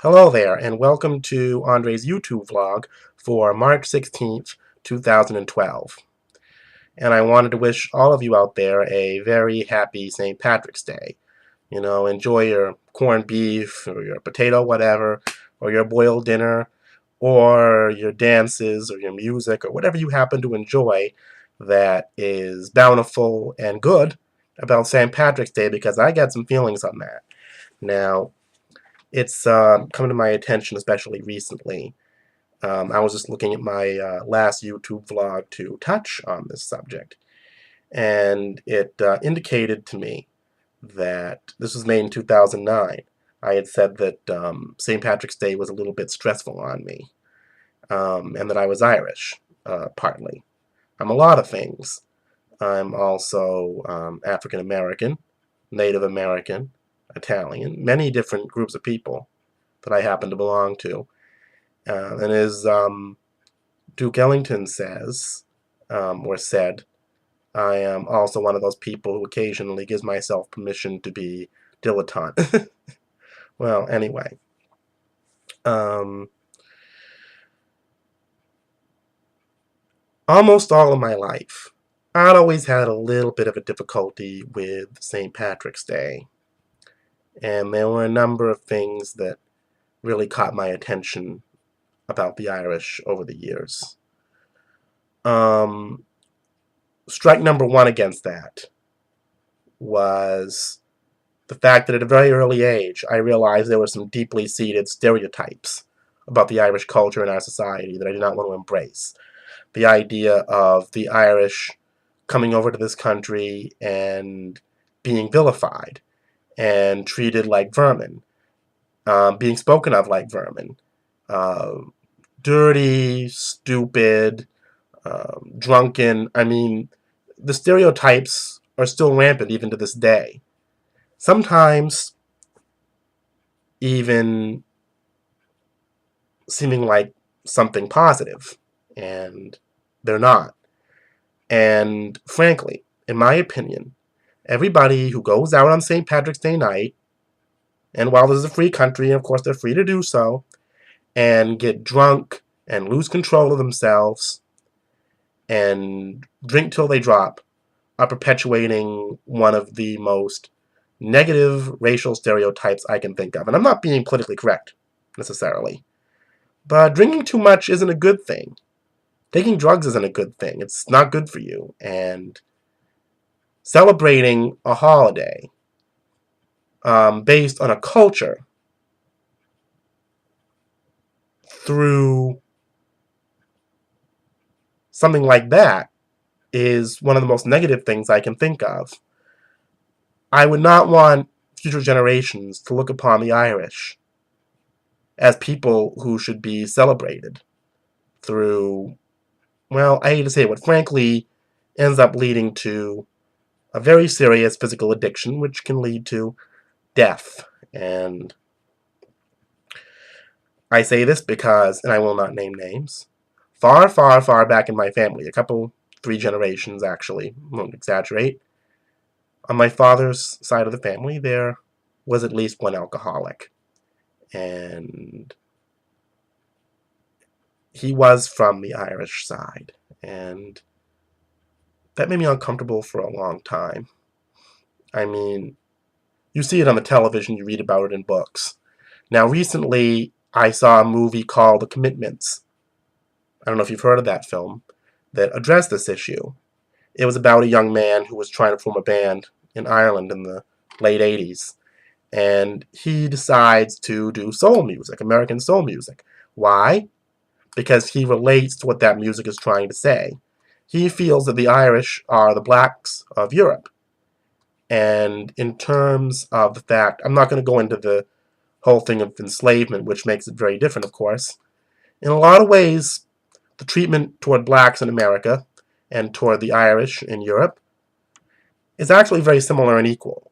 Hello there, and welcome to Andre's YouTube vlog for March 16th, 2012. And I wanted to wish all of you out there a very happy St. Patrick's Day. Enjoy your corned beef, or your potato whatever, or your boiled dinner, or your dances, or your music, or whatever you happen to enjoy that is bountiful and good about St. Patrick's Day, because I got some feelings on that. Now, it's come to my attention, especially recently. I was just looking at my last YouTube vlog to touch on this subject, and it indicated to me that this was made in 2009. I had said that St. Patrick's Day was a little bit stressful on me, and that I was Irish, partly. I'm a lot of things. I'm also African American, Native American, Italian, many different groups of people that I happen to belong to. And as Duke Ellington says, or said, I am also one of those people who occasionally gives myself permission to be dilettante. Well, anyway. Almost all of my life, I'd always had a little bit of a difficulty with St. Patrick's Day. And there were a number of things that really caught my attention about the Irish over the years. Strike number one against that was the fact that at a very early age I realized there were some deeply seated stereotypes about the Irish culture in our society that I did not want to embrace. The idea of the Irish coming over to this country and being vilified and treated like vermin, being spoken of like vermin, dirty, stupid, drunken. I mean, the stereotypes are still rampant even to this day. Sometimes even seeming like something positive, and they're not. And frankly, in my opinion, everybody who goes out on St. Patrick's Day night, and while this is a free country, and of course they're free to do so, and get drunk and lose control of themselves and drink till they drop, are perpetuating one of the most negative racial stereotypes I can think of. And I'm not being politically correct, necessarily. But drinking too much isn't a good thing. Taking drugs isn't a good thing. It's not good for you. And celebrating a holiday based on a culture through something like that is one of the most negative things I can think of. I would not want future generations to look upon the Irish as people who should be celebrated through, well, I hate to say it, but frankly ends up leading to a very serious physical addiction, which can lead to death. And I say this because, and I will not name names, far, far, far back in my family, a couple, 3 generations actually, won't exaggerate, on my father's side of the family, there was at least one alcoholic. And he was from the Irish side. And that made me uncomfortable for a long time. I mean, you see it on the television, you read about it in books. Now, recently, I saw a movie called The Commitments. I don't know if you've heard of that film, that addressed this issue. It was about a young man who was trying to form a band in Ireland in the late 80s. And he decides to do soul music, American soul music. Why? Because he relates to what that music is trying to say. He feels that the Irish are the blacks of Europe. And in terms of the fact, I'm not going to go into the whole thing of enslavement, which makes it very different, of course. In a lot of ways, the treatment toward blacks in America and toward the Irish in Europe is actually very similar and equal.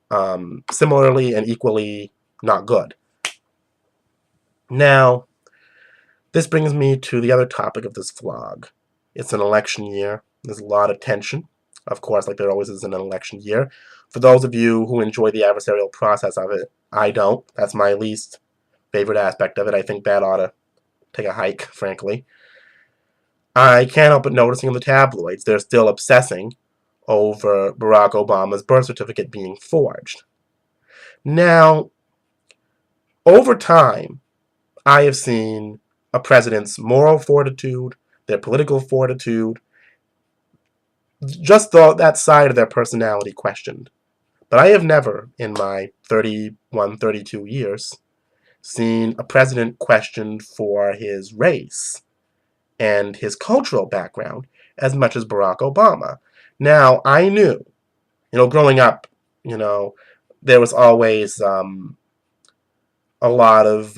Similarly and equally not good. Now, this brings me to the other topic of this vlog. It's an election year. There's a lot of tension, of course, like there always is in an election year. For those of you who enjoy the adversarial process of it, I don't. That's my least favorite aspect of it. I think that ought to take a hike, frankly. I can't help but noticing in the tabloids they're still obsessing over Barack Obama's birth certificate being forged. Now, over time, I have seen a president's moral fortitude, their political fortitude, just that side of their personality questioned. But I have never, in my 31, 32 years, seen a president questioned for his race and his cultural background as much as Barack Obama. Now, I knew, growing up, there was always a lot of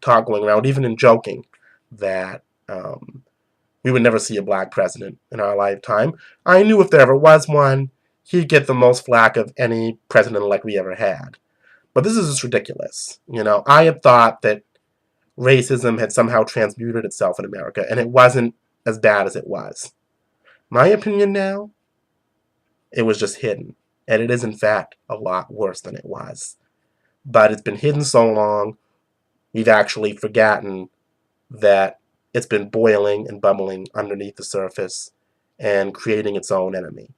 talk going around, even in joking, that we would never see a black president in our lifetime. I knew if there ever was one, he'd get the most flack of any president-elect we ever had. But this is just ridiculous. I had thought that racism had somehow transmuted itself in America, and it wasn't as bad as it was. My opinion now, it was just hidden. And it is, in fact, a lot worse than it was. But it's been hidden so long, we've actually forgotten that it's been boiling and bubbling underneath the surface and creating its own enemy.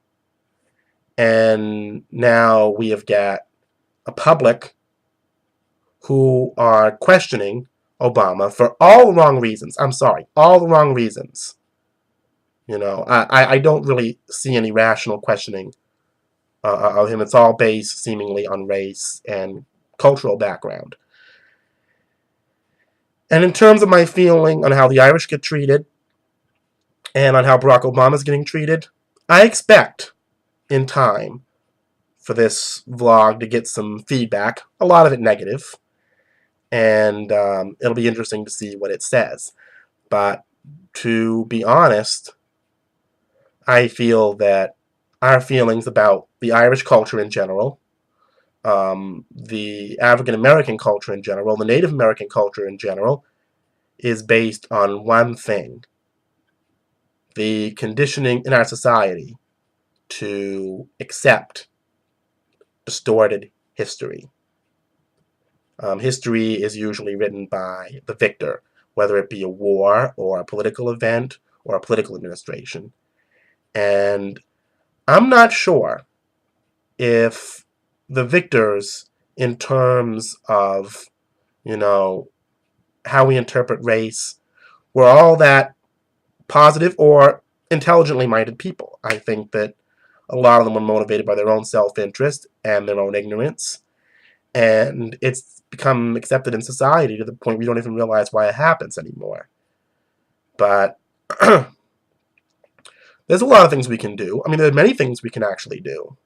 And now we have got a public who are questioning Obama for all the wrong reasons. I'm sorry, all the wrong reasons. I don't really see any rational questioning of him. It's all based seemingly on race and cultural background. And in terms of my feeling on how the Irish get treated and on how Barack Obama is getting treated, I expect in time for this vlog to get some feedback, a lot of it negative, and it'll be interesting to see what it says. But to be honest, I feel that our feelings about the Irish culture in general, the African American culture in general, the Native American culture in general, is based on one thing: the conditioning in our society to accept distorted history. History is usually written by the victor, whether it be a war or a political event or a political administration. And I'm not sure if the victors, in terms of, how we interpret race, were all that positive or intelligently minded people. I think that a lot of them were motivated by their own self-interest and their own ignorance. And it's become accepted in society to the point we don't even realize why it happens anymore. But there's a lot of things we can do. I mean, there are many things we can actually do.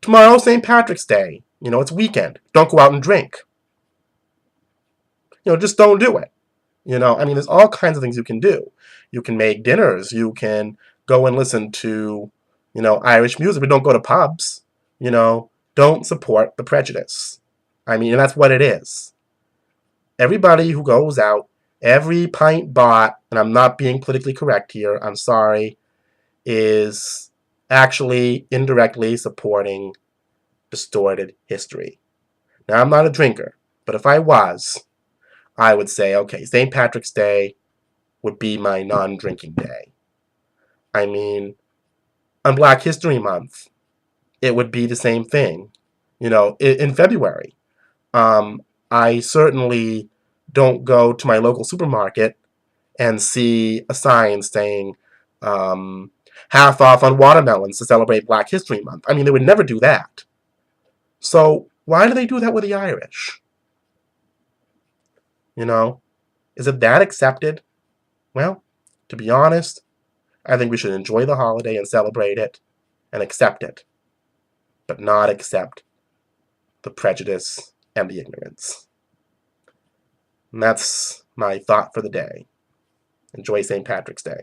Tomorrow's St. Patrick's Day. It's weekend. Don't go out and drink. Just don't do it. There's all kinds of things you can do. You can make dinners. You can go and listen to, Irish music, but don't go to pubs. Don't support the prejudice. And that's what it is. Everybody who goes out, every pint bought, and I'm not being politically correct here, I'm sorry, is actually indirectly supporting distorted history. Now, I'm not a drinker, but if I was, I would say, okay, St. Patrick's Day would be my non-drinking day. On Black History Month, it would be the same thing. In February, I certainly don't go to my local supermarket and see a sign saying half off on watermelons to celebrate Black History Month. They would never do that. So why do they do that with the Irish? Is it that accepted? Well, to be honest, I think we should enjoy the holiday and celebrate it and accept it, but not accept the prejudice and the ignorance. And that's my thought for the day. Enjoy St. Patrick's Day.